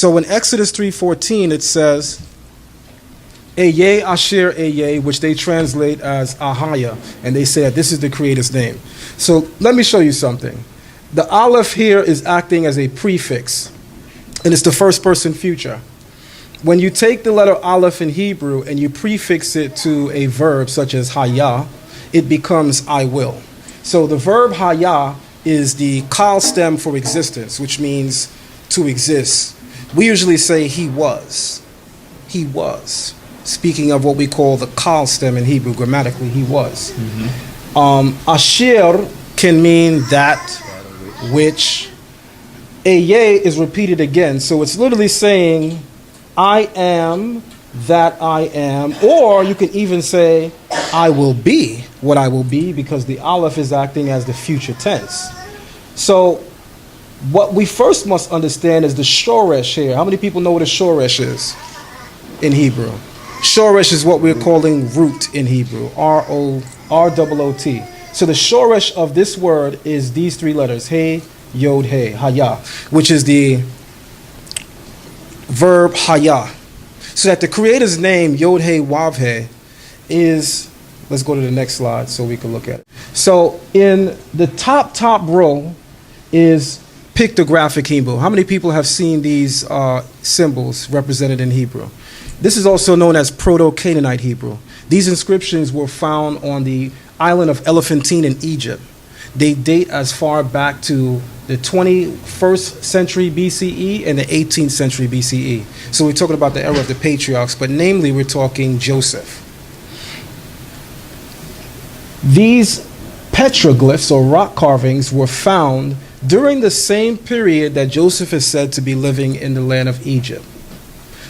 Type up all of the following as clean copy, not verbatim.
So in Exodus 3:14 it says, 𝐤𐄄𐅅𐤄, 𐤉𝐄, which they translate as 𝐤𝐿, and they say that this is the Creator's name. So let me show you something. The aleph here is acting as a prefix, and it's the first person future. When you take the letter aleph in Hebrew and you prefix it to a verb such as 𝐻𝑦𝑎, it becomes I will. So the verb 𝐻𝑦𝑎 is the kal stem for existence, which means to exist. We usually say he was. He was. Speaking of what we call the kal stem in Hebrew, grammatically, he was. Ashir can mean that which. Eye is repeated again, so it's literally saying, I am that I am, or you can even say, I will be what I will be, because the aleph is acting as the future tense. So what we first must understand is the shoresh here. How many people know what a shoresh is in Hebrew? Shoresh is what we're calling root in Hebrew, R-O-O-T. So the shoresh of this word is these three letters, He, Yod, He, Haya, which is the verb Haya. So that the Creator's name, Yod, He, Wav, He, is, let's go to the next slide so we can look at it. So in the top row is pictographic Hebrew. How many people have seen these symbols represented in Hebrew? This is also known as Proto-Canaanite Hebrew. These inscriptions were found on the island of Elephantine in Egypt. They date as far back to the 21st century BCE and the 18th century BCE. So we're talking about the era of the patriarchs, but namely we're talking Joseph. These petroglyphs or rock carvings were found during the same period that Joseph is said to be living in the land of Egypt.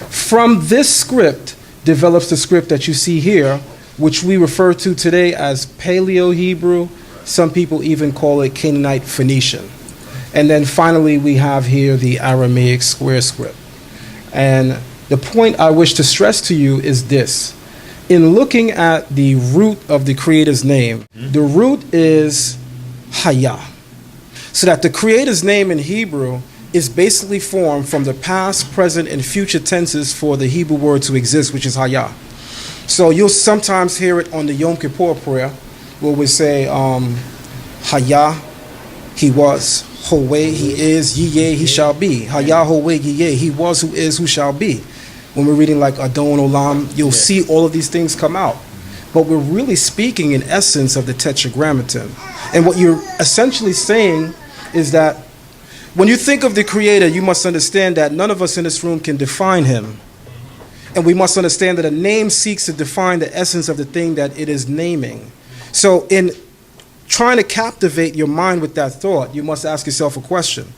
From this script develops the script that you see here, which we refer to today as Paleo-Hebrew. Some people even call it Canaanite Phoenician. And then finally we have here the Aramaic square script. And the point I wish to stress to you is this. In looking at the root of the Creator's name, the root is Haya. So that the Creator's name in Hebrew is basically formed from the past, present, and future tenses for the Hebrew word to exist, which is Haya. So you'll sometimes hear it on the Yom Kippur prayer, where we say, Haya, he was, 𝐤𝐄, he is, 𝐸𝑄𝐄, he shall be. Haya, 𝐤𝐄, 𝐸𝑄𝐄, he was, who is, who shall be. When we're reading like Adon Olam, you'll see all of these things come out. But we're really speaking in essence of the Tetragrammaton. And what you're essentially saying is that when you think of the Creator, you must understand that none of us in this room can define him. And we must understand that a name seeks to define the essence of the thing that it is naming. So in trying to captivate your mind with that thought, you must ask yourself a question.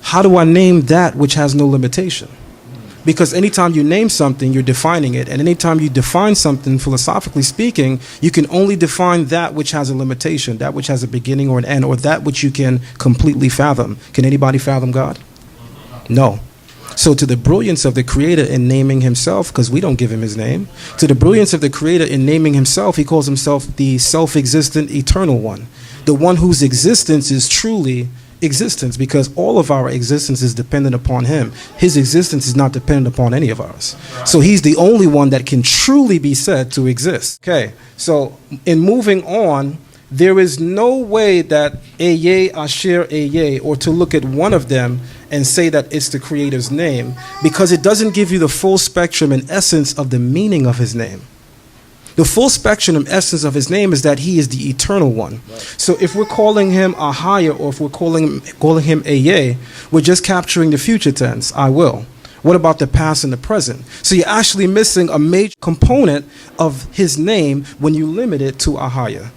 How do I name that which has no limitation? Because anytime you name something, you're defining it. And anytime you define something, philosophically speaking, you can only define that which has a limitation, that which has a beginning or an end, or that which you can completely fathom. Can anybody fathom God? No. So to the brilliance of the Creator in naming himself, because we don't give him his name, to the brilliance of the Creator in naming himself, he calls himself the self-existent eternal one, the one whose existence is truly existence, because all of our existence is dependent upon him. His existence is not dependent upon any of ours. So he's the only one that can truly be said to exist. Okay, so in moving on, there is no way that 𝐤𝐄, 𝐻𝑚, 𝐤𝐄, or to look at one of them and say that it's the Creator's name, because it doesn't give you the full spectrum and essence of the meaning of his name. The full spectrum and essence of his name is that he is the eternal one. Right. So if we're calling him 𝐻𝑚, or if we're calling him 𝐤𝐄, we're just capturing the future tense, I will. What about the past and the present? So you're actually missing a major component of his name when you limit it to 𝐻𝑚.